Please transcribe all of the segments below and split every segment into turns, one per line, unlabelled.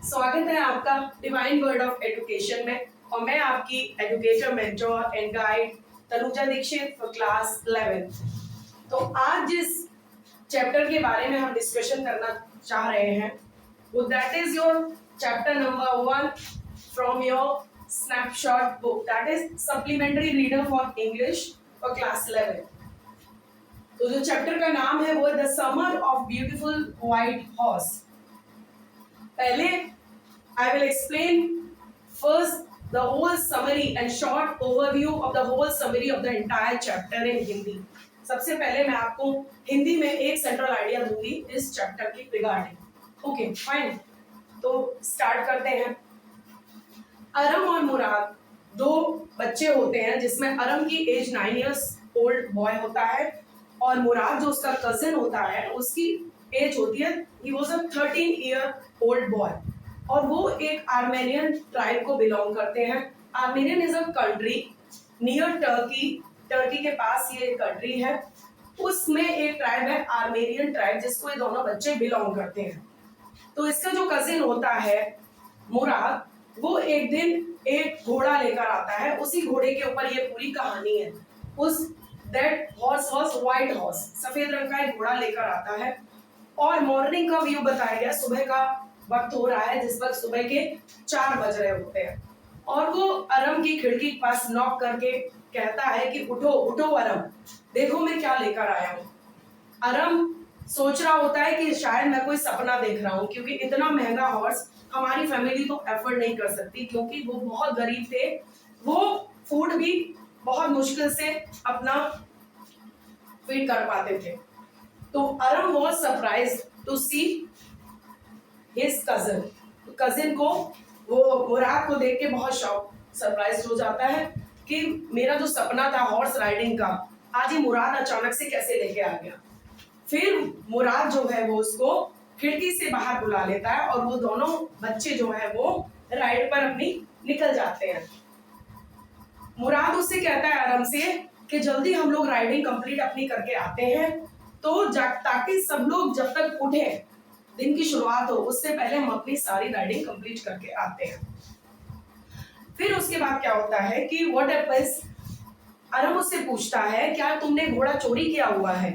स्वागत है आपका डिवाइन वर्ड ऑफ एजुकेशन में और मैं आपकी educator mentor and guide Tanuja Dikshit for class 11। तो आज जिस चैप्टर के बारे में हम डिस्कशन करना चाह रहे हैं वो that is your chapter number 1 from your snapshot book, that is supplementary reader for English for class 11। तो जो चैप्टर का नाम है वो the summer of beautiful white horse. पहले I will explain first the whole summary and short overview of the whole summary of the entire chapter in Hindi। सबसे पहले मैं आपको हिंदी में एक सेंट्रल आइडिया दूंगी इस चैप्टर के रिगार्डिंग। ओके फाइन, तो स्टार्ट करते हैं। अरम और मुराद दो बच्चे होते हैं जिसमें अरम की एज 9 years ओल्ड बॉय होता है और मुराद जो उसका कजिन होता है उसकी एज होती है he was a 13-year old boy और वो एक आर्मेनियन ट्राइब को बिलोंग करते हैं। Armenian is a country near Turkey, Turkey के पास ये कंट्री है, उसमें एक ट्राइब है आर्मेनियन ट्राइब जिसको ये दोनों बच्चे बिलोंग करते हैं। तो इसका जो कजिन होता है मुराद, वो एक दिन एक घोड़ा लेकर आता है, उसी घोड़े के ऊपर ये पूरी कहानी है। उस that horse was white horse, सफेद रंग का एक घोड़ा लेकर आता है और मॉर्निंग का व्यू बताया गया, सुबह का वक्त हो रहा है जिस वक्त सुबह के 4 बज रहे होते हैं और वो अरम की खिड़की के पास नॉक करके कहता है कि उठो उठो अरम, देखो मैं क्या लेकर आया हूँ। अरम सोच रहा होता है कि शायद मैं कोई सपना देख रहा हूँ क्योंकि इतना महंगा हॉर्स हमारी फैमिली तो एफर्ड नहीं कर सकती क्योंकि वो बहुत गरीब थे, वो फूड भी बहुत मुश्किल से अपना फीड कर पाते थे। तो Aram was surprise to see his cousin, cousin को वो मुराद को देख के बहुत शॉक सरप्राइज हो जाता है कि मेरा जो सपना था हॉर्स राइडिंग का आज ये मुराद अचानक से कैसे लेके आ गया। फिर मुराद जो है वो उसको खिड़की से बाहर बुला लेता है और वो दोनों बच्चे जो है वो राइड पर अपनी निकल जाते हैं। मुराद उससे कहता है अरम से कि जल्दी हम लोग राइडिंग कंप्लीट अपनी करके आते हैं तो ताकि सब लोग जब तक उठे दिन की शुरुआत हो उससे पहले हम अपनी सारी राइडिंग कंप्लीट करके आते हैं। फिर उसके बाद क्या होता है कि व्हाट हैपेंस, अरम उससे पूछता है क्या तुमने घोड़ा चोरी किया हुआ है?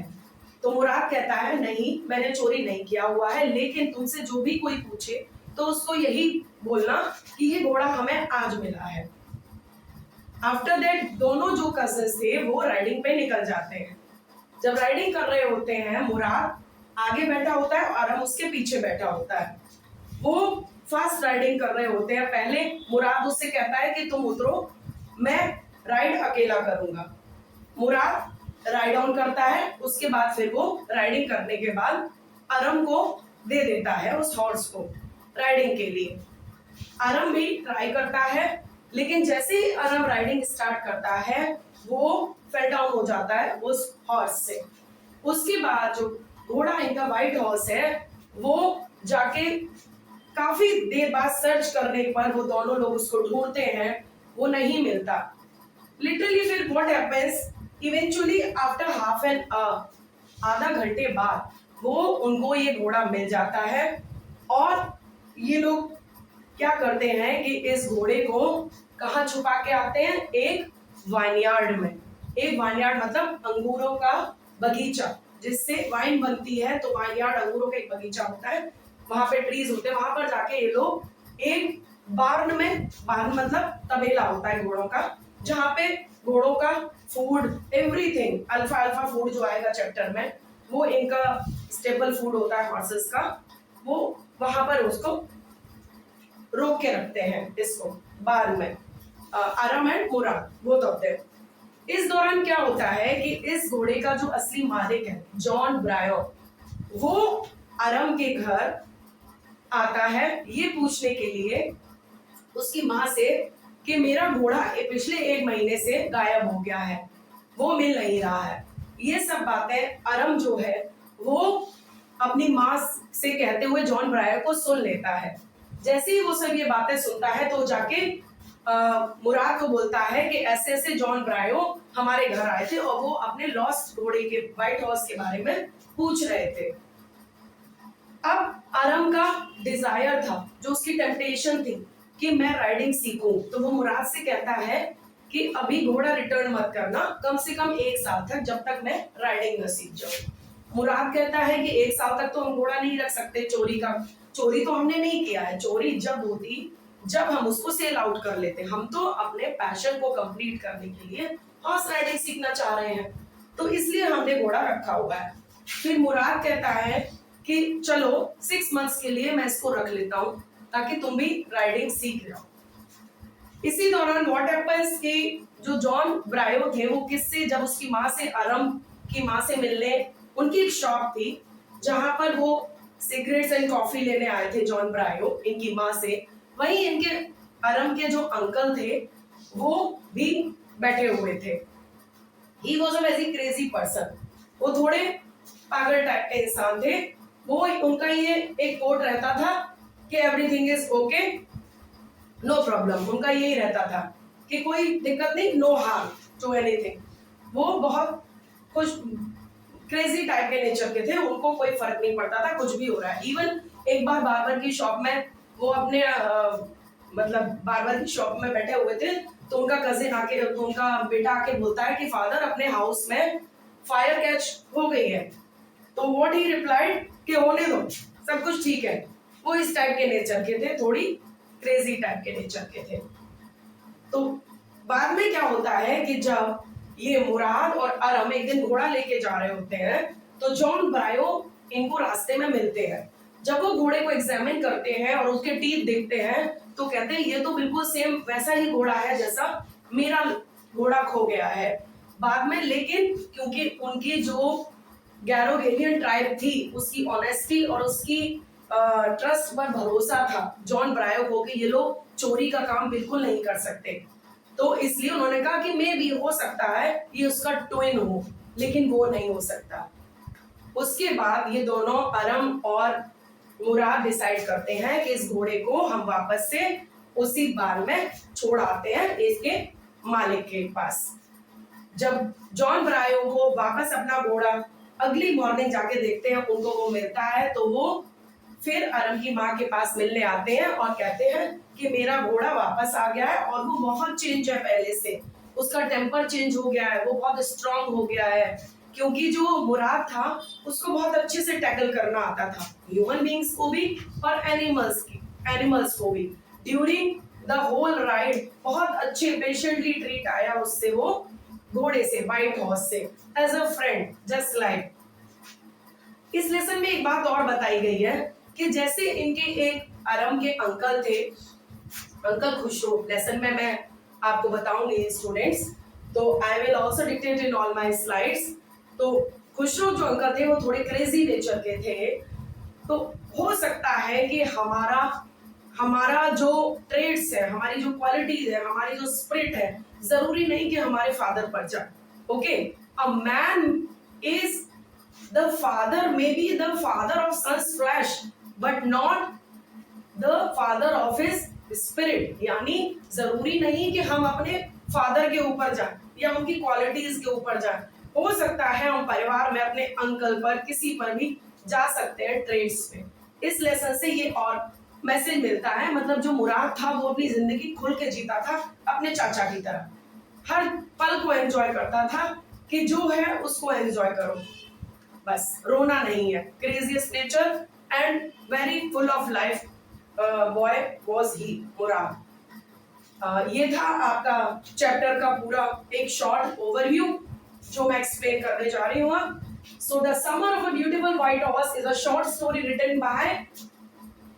तो मुराद कहता है नहीं, मैंने चोरी नहीं किया हुआ है, लेकिन तुमसे जो भी कोई पूछे तो उसको यही बोलना कि ये घोड़ा हमें आज मिला है। आफ्टर दैट दोनों जो कजिन्स थे वो राइडिंग पे निकल जाते हैं। जब राइडिंग कर रहे होते हैं मुराद आगे बैठा होता है और अरम उसके पीछे बैठा होता है। वो फास्ट राइडिंग कर रहे होते हैं। पहले मुराद उससे कहता है कि तुम उतरो, मैं राइड अकेला करूंगा। मुराद राइड ऑन करता है, उसके बाद फिर वो राइडिंग करने के बाद अरम को दे देता है उस हॉर्स को राइडिंग के लिए। अरम भी ट्राई करता है लेकिन जैसे ही अरम राइडिंग स्टार्ट करता है वो फेल डाउन हो जाता है उस हॉर्स से। उसके बाद जो घोड़ा इनका व्हाइट हॉर्स है वो जाके काफी देर बाद सर्च करने पर वो दोनों लोग उसको ढूंढते हैं, वो नहीं मिलता। लिटरली फिर what happens, eventually after half an hour, आधा घंटे बाद वो उनको ये घोड़ा मिल जाता है और ये लोग क्या करते हैं कि इस घोड़े को कहाँ छुपा के आते हैं, एक वाइनयार्ड में। एक वाइनयार्ड मतलब अंगूरों का बगीचा जिससे वाइन बनती है, तो वाइनयार्ड अंगूरों का एक बगीचा होता है, वहां पे ट्रीज होते हैं, वहां पर जाके ये लोग एक बार्न में, बार्न मतलब तबेला होता है घोड़ों का, जहाँ पे घोड़ों का food everything, alpha alpha food जो आएगा चैप्टर में वो इनका स्टेपल फूड होता है हॉर्सेस का, वो वहां पर उसको रोक के रखते हैं इसको बार्न में। Aram and Mourad both of them. इस दौरान क्या होता है कि इस घोड़े का जो असली मालिक है जॉन ब्रायो, वो अरम के घर आता है ये पूछने के लिए उसकी माँ से कि मेरा घोड़ा पिछले 1 महीने से गायब हो गया है, वो मिल नहीं रहा है। ये सब बातें अरम जो है वो अपनी माँ से कहते हुए जॉन ब्रायो को सुन लेता है। जैसे ही वो सब ये बातें सुनता है तो जाके मुराद को बोलता है कि ऐसे ऐसे जॉन ब्रायो हमारे घर आए थे और वो अपने लॉस्ट घोड़े के व्हाइट हॉर्स के बारे में पूछ रहे थे। अब आरम का डिजायर था, जो उसकी टेम्पटेशन थी कि मैं राइडिंग सीखूं, तो वो मुराद से कहता है कि अभी घोड़ा रिटर्न मत करना, कम से कम 1 साल तक, जब तक मैं राइडिंग न सीख जाऊं। मुराद कहता है कि 1 साल तक तो हम घोड़ा नहीं रख सकते, चोरी तो हमने नहीं किया है, चोरी जब होती जब हम उसको सेल आउट कर लेते, हम तो अपने पैशन को कंप्लीट करने के लिए हॉर्स राइडिंग सीखना चाह रहे हैं, तो इसलिए हमने घोड़ा रखा हुआ है। फिर मुराद कहता है कि चलो 6 मंथ्स के लिए मैं इसको रख लेता हूँ, ताकि तुम भी राइडिंग सीख जाओ। इसी दौरान व्हाट हैपेंस कि जो जॉन ब्रायो थे, वो किससे, जब उसकी माँ से, आरम की माँ से मिलने, उनकी एक शॉप थी जहां पर वो सिगरेट्स एंड कॉफी लेने आए थे जॉन ब्रायो इनकी माँ से, वहीं इनके आरम के जो अंकल थे वो भी बैठे हुए थे। He was a very crazy person, वो थोड़े पागल टाइप के इंसान थे। वो उनका ये एक कोट रहता था कि everything is okay, no problem, उनका यही रहता था कि कोई दिक्कत नहीं, नो हार्म टू एनीथिंग। वो बहुत कुछ क्रेजी टाइप के नेचर के थे, उनको कोई फर्क नहीं पड़ता था कुछ भी हो रहा है। इवन एक बार बार्बर की शॉप में वो अपने मतलब बार्बर की शॉप में बैठे हुए थे, तो उनका कजिन आके, तो उनका बेटा आके बोलता है कि फादर अपने हाउस में फायर कैच हो गई है, तो व्हाट ही रिप्लाइड कि होने दो, सब कुछ ठीक है। वो इस टाइप के नेचर के थे, थोड़ी क्रेजी टाइप के नेचर के थे। तो बाद में क्या होता है कि जब ये मुराद और अरम एक दिन घोड़ा लेके जा रहे होते हैं, तो जॉन ब्रायो इनको रास्ते में मिलते हैं। जब वो घोड़े को एग्जामिन करते हैं और उसके टीथ देखते हैं, तो कहते हैं ये तो बिल्कुल सेम वैसा ही घोड़ा है जैसा मेरा घोड़ा खो गया है। बाद में लेकिन क्योंकि उनकी जो गैरोगेलियन ट्राइब थी, उसकी ऑनेस्टी और उसकी ट्रस्ट पर भरोसा था जॉन ब्रायो को कि ये लोग चोरी का काम बिल्कुल नहीं कर सकते, तो इसलिए उन्होंने कहा कि मे भी हो सकता है ये उसका ट्विन हो, लेकिन वो नहीं हो सकता। उसके बाद ये दोनों अरम और मुराद डिसाइड करते हैं कि इस घोड़े को हम वापस से उसी बार में छोड़ आते हैं इसके मालिक के पास। जब जॉन ब्रायो को वापस अपना घोड़ा अगली मॉर्निंग जाके देखते हैं, उनको वो मिलता है, तो वो फिर अरम की माँ के पास मिलने आते हैं और कहते हैं कि मेरा घोड़ा वापस आ गया है और वो बहुत चेंज है पहले से, उसका टेम्पर चेंज हो गया है, वो बहुत स्ट्रांग हो गया है, क्योंकि जो मुराद था उसको बहुत अच्छे से टैकल करना आता था, ह्यूमन बींग्स को भी और एनिमल्स को भी। ड्यूरिंग द होल राइड बहुत अच्छे पेशेंटली ट्रीट आया उससे, वो घोड़े से, व्हाइट हॉर्स से, as a friend, just like. इस लेसन में एक बात और बताई गई है कि जैसे इनके एक अरम के अंकल थे, अंकल खुशरो, लेसन में मैं आपको बताऊंगी स्टूडेंट्स, तो I will also dictate in all my slides. तो खुशरो जो अंकल थे वो थोड़े क्रेजी नेचर के थे, तो हो सकता है कि हमारा जो ट्रेड्स है, हमारी जो क्वालिटीज है, हमारी जो स्पिरिट है, जरूरी नहीं कि हमारे फादर पर जाए। Okay, a man is the father, may be the father of son's flesh but not the father of his spirit। यानी जरूरी नहीं कि हम अपने फादर के ऊपर जाएं या उनकी क्वालिटीज के ऊपर जाएं, हो सकता है हम परिवार में अपने अंकल पर, किसी पर भी जा सकते हैं ट्रेड्स पे। इस लेसन से ये और मैसेज मिलता है, मतलब जो मुराद था वो अपनी जिंदगी खुल के जीता था अपने चाचा की तरह, हर पल को एंजॉय करता था कि जो है उसको एंजॉय करो, बस रोना नहीं है। Craziest nature and very full of life boy was he, Mourad. ये था आपका चैप्टर का पूरा एक शॉर्ट ओवरव्यू जो मैं एक्सप्लेन करने जा रही हूँ। So the summer of a beautiful white horse is a short story written by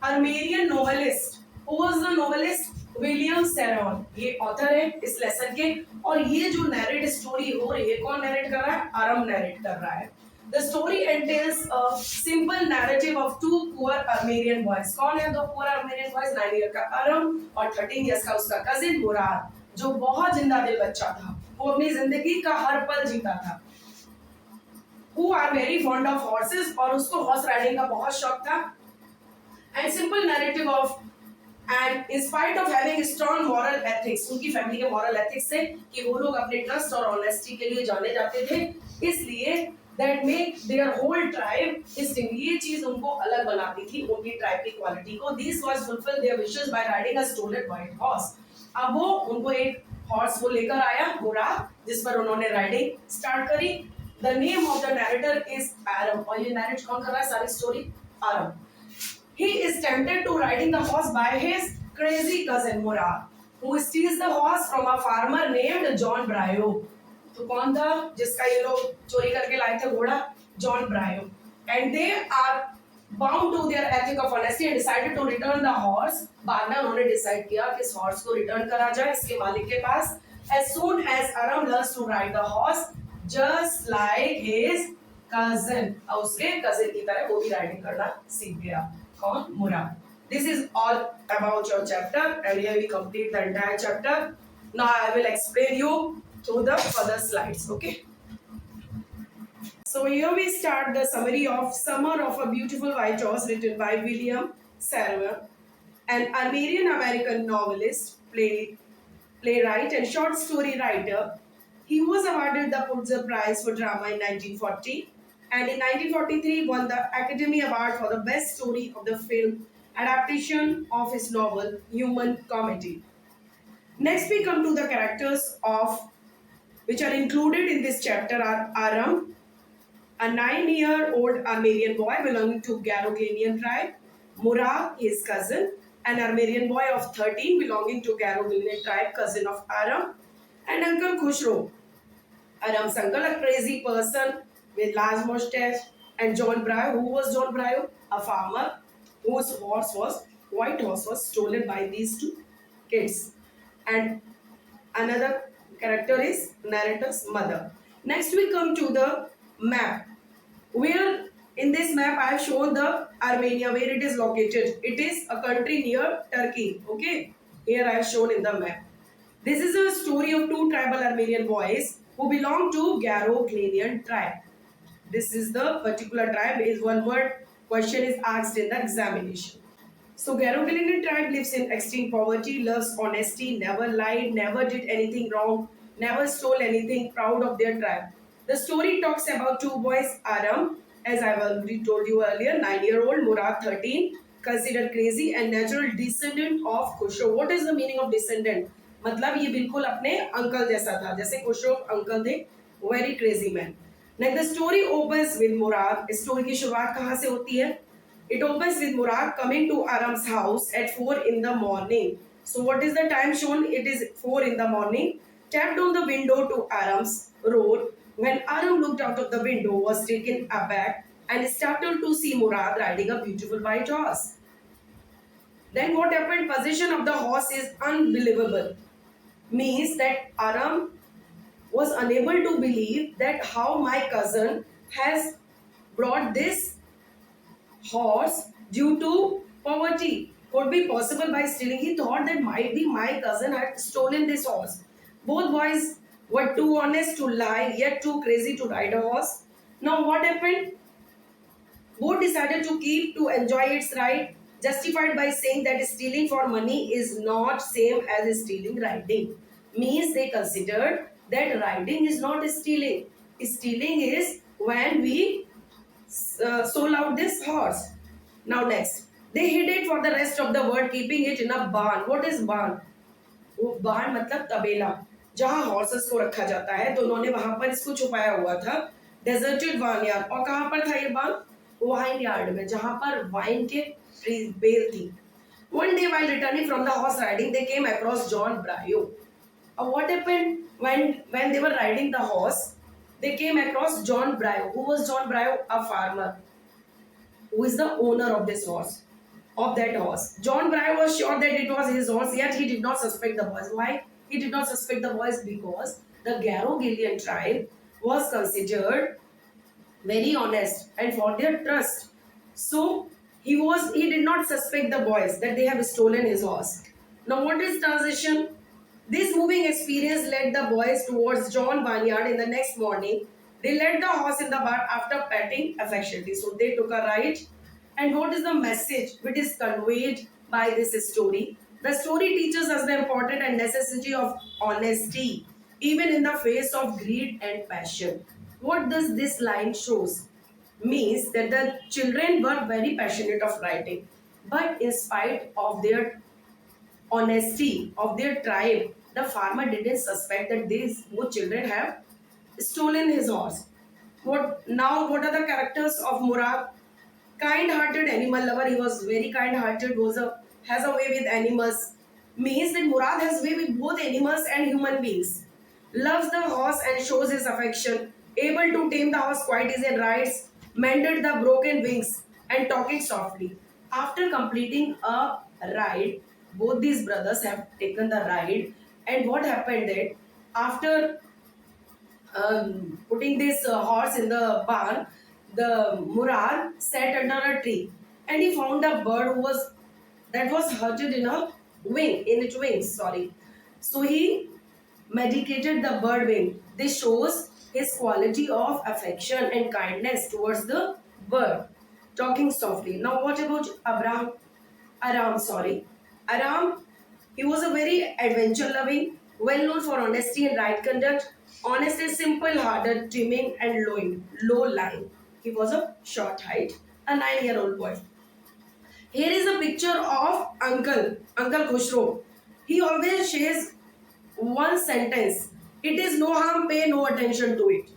Armenian novelist. Who was the novelist? William Saroyan, ये ऑथर है इस लेसन के। और ये जो नैरेट स्टोरी हो रही है, कौन नैरेट कर रहा है? अरम नैरेट कर रहा है। The story entails a simple narrative of two poor Armenian boys। कौन है दो poor Armenian boys? 9 ईयर का अरम और 13 ईयर्स का उसका कजिन मुराद, जो बहुत जिंदा दिल बच्चा था, वो अपनी जिंदगी का हर पल जीता था। Who are very fond of horses, और उसको हॉर्स राइडिंग का बहुत शौक था। And simple narrative of and in spite of having strong moral ethics, उनकी फैमिली के moral ethics से कि वो लोग अपने ट्रस्ट और ऑनेस्टी के लिए जाने जाते थे, इसलिए that make their whole tribe distinct. ये चीज उनको अलग बनाती थी उनकी ट्राइब की क्वालिटी को. These was fulfill their wishes by riding a stolen white horse. अब वो उनको एक हॉर्स वो लेकर आया घोड़ा जिस पर उन्होंने राइडिंग स्टार्ट करी. The name of the narrator is Aram. और ये नैरेट कौन कर रहा है सारी story? Aram. He is tempted to riding the horse by his crazy cousin Murad, who steals the horse from a farmer named John Bryo. तो कौन था जिसका ये लोग चोरी करके लाए थे घोड़ा? John ब्रायो. And they are bound to their ethic of honesty and decided to return the horse. बाद में उन्होंने डिसाइड किया कि इस हॉर्स को रिटर्न करा जाए इसके मालिक के पास. As soon as Aram learns to ride the horse, just like his cousin, और उसके cousin की तरह वो भी राइडिंग करना सीख गया. कौन? मुराद. This is all about your chapter, and here we complete the entire chapter. Now I will explain you through the further slides. Okay. So here we start the summary of Summer of a Beautiful White Horse, written by William Sarver, an Armenian-American novelist, playwright, and short story writer. He was awarded the Pulitzer Prize for Drama in 1940, and in 1943 won the Academy Award for the Best Story of the Film adaptation of his novel Human Comedy. Next we come to the characters of which are included in this chapter are Aram, a 9-year-old Armenian boy belonging to Garogalian tribe, Murad, his cousin, an Armenian boy of 13 belonging to Garogalian tribe, cousin of Aram, and Uncle Khushro, Aram's uncle, a crazy person with large mustache, and John Bryo. Who was John Bryo? A farmer whose white horse was stolen by these two kids. And another character is narrator's mother. Next we come to the map, where in this map I have shown the Armenia, where it is located. It is a country near Turkey. Okay, here I have shown in the map. This is a story of two tribal Armenian boys who belong to Garogalian tribe. This is the particular tribe. Is one word question is asked in the examination. So Garogalian tribe lives in extreme poverty, loves honesty, never lied, never did anything wrong, never stole anything, proud of their tribe. The story talks about two boys, Aram, as I already told you earlier, 9-year-old, Murad, 13, considered crazy and natural descendant of Khushro. What is the meaning of descendant? मतलब ये बिल्कुल अपने uncle जैसा था, जैसे Khusro uncle थे, very crazy man. Now the story opens with Murad. Story की शुरुआत कहाँ से होती है? It opens with Murad coming to Aram's house at 4 in the morning. So what is the time shown? It is 4 in the morning. Tapped on the window to Aram's road. When Aram looked out of the window, was taken aback and startled to see Murad riding a beautiful white horse. Then what happened? Position of the horse is unbelievable. Means that Aram was unable to believe that how my cousin has brought this horse due to poverty. Could be possible by stealing. He thought that might be my cousin had stolen this horse. Both boys were too honest to lie, yet too crazy to ride a horse. Now what happened? Both decided to keep to enjoy its ride, justified by saying that stealing for money is not same as stealing riding. Means they considered that riding is not stealing. Stealing is when we sold out this horse. Now next, they hid it for the rest of the world, keeping it in a barn. What is barn? वो barn मतलब तबेला जहाँ horses को रखा जाता है, तो उन्होंने वहां पर इसको छुपाया हुआ था. Deserted vineyard. और कहाँ पर था ये barn? वाइन यार्ड में, जहाँ पर वाइन के बेल थी. One day while returning from the horse riding, they came across John Bryo. What happened when they were riding the horse? They came across John Bryo. Who was John Bryo? A farmer who is the owner of this horse, of that horse. John Bryo was sure that it was his horse, yet he did not suspect the boys. Why? He did not suspect the boys because the Garogalian tribe was considered very honest and for their trust. So he did not suspect the boys that they have stolen his horse. Now what is transition? This moving experience led the boys towards John Vineyard in the next morning. They led the horse in the barn after petting affectionately. So they took a ride. And what is the message which is conveyed by this story? The story teaches us the importance and necessity of honesty, even in the face of greed and passion. What does this line shows? Means that the children were very passionate of writing, but in spite of their honesty of their tribe, the farmer didn't suspect that these both children have stolen his horse. What are the characters of Murad? Kind-hearted animal lover. He was very kind-hearted. Has a way with animals. Means that Murad has way with both animals and human beings. Loves the horse and shows his affection. Able to tame the horse quite easy and rides. Mended the broken wings and talking softly. After completing a ride, both these brothers have taken the ride. And what happened that after putting this horse in the barn, the Murad sat under a tree and he found a bird that was hurted in its wings. Sorry. So he medicated the bird wing. This shows his quality of affection and kindness towards the bird. Talking softly. Now, what about Aram, sorry. Aram, he was a very adventure loving, well known for honesty and right conduct. Honest and simple hearted, timid and low lying. He was of short height, a 9-year-old boy. Here is a picture of Uncle Khushro. He always shares one sentence. It is no harm, pay no attention to it.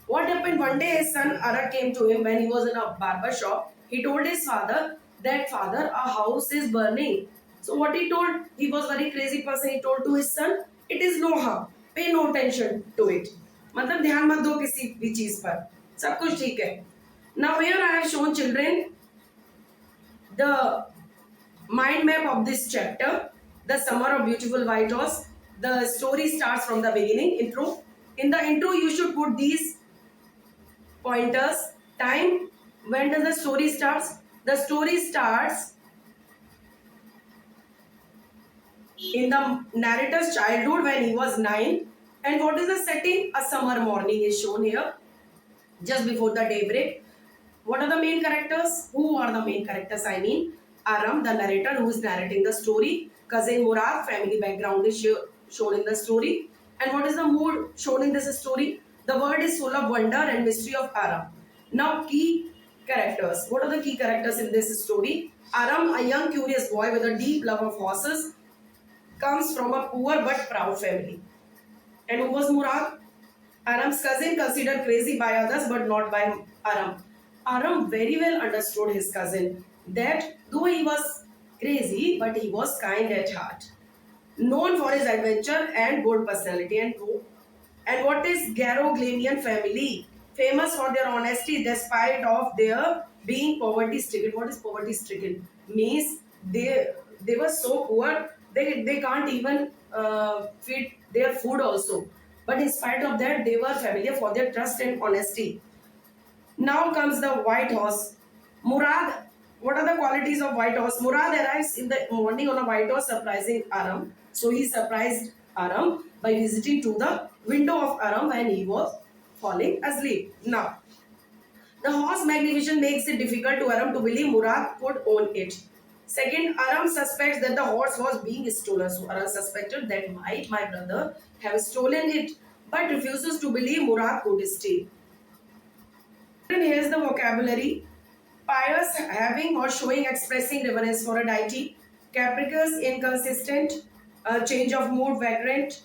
What happened one day, his son Arak came to him when he was in a barber shop. He told his father that, father, our house is burning. So what he told, he was very crazy person. He told to his son, it is no harm, pay no attention to it. मतलब ध्यान मत दो किसी भी चीज पर, सब कुछ ठीक है. Now here I have shown children the mind map of this chapter, the summer of beautiful white horse. The story starts from the beginning, intro. In the intro, you should put these pointers. Time, when does the story starts? The story starts in the narrator's childhood when he was 9. And what is the setting? A summer morning is shown here, just before the daybreak. What are the main characters? Who are the main characters? I mean, Aram, the narrator who is narrating the story. Cousin Murad, family background is shown in the story. And what is the mood shown in this story? The world is full of wonder and mystery of Aram. Now, key characters. What are the key characters in this story? Aram, a young curious boy with a deep love of horses, comes from a poor but proud family. And who was Murad? Aram's cousin, considered crazy by others but not by Aram. Aram very well understood his cousin, that though he was crazy, but he was kind at heart. Known for his adventure and bold personality. And what is Garoghlenian family? Famous for their honesty despite of their being poverty stricken. What is poverty stricken? Means they were so poor they can't even feed their food also. But in spite of that, they were familiar for their trust and honesty. Now comes the white horse. Murad, what are the qualities of white horse? Murad arrives in the morning on a white horse, surprising Aram. So he surprised Aram by visiting to the window of Aram when he was falling asleep. Now, the horse magnificence makes it difficult to Aram to believe Murad could own it. Second, Aram suspects that the horse was being stolen. So Aram suspected that might my brother have stolen it, but refuses to believe Murad could steal. And here's the vocabulary. Pious, having or showing, expressing reverence for a deity. Capricious, inconsistent, change of mood, vagrant.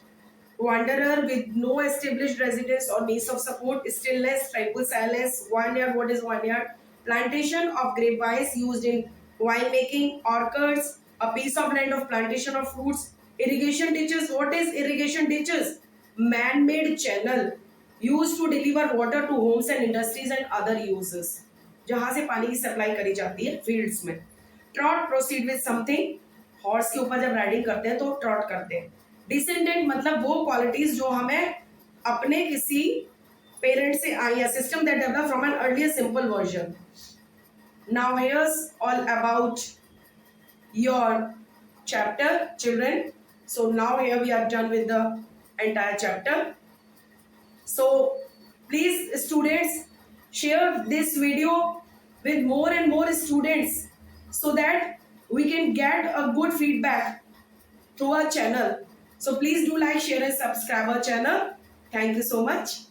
Wanderer with no established residence or means of support. Stillness, tranquil silence. Vineyard, what is vineyard? Plantation of grapevines used in winemaking. Orchards, a piece of land of plantation of fruits. Irrigation ditches, what is irrigation ditches? Man-made channel used to deliver water to homes and industries and other uses. जहां से पानी की supply करी जाती है fields में. Trout, proceed with something. Horse के ऊपर जब राइडिंग करते हैं तो ट्रॉट करते हैं. डिसेंडेंट मतलब वो क्वालिटीज जो हमें अपने किसी पेरेंट से आई है. System that develop from an earlier simple version. Now here's all about your chapter, children. So now here we are done with the entire chapter. So please students, share this video with more and more students so that we can get a good feedback through our channel. So please do like, share and subscribe our channel. Thank you so much.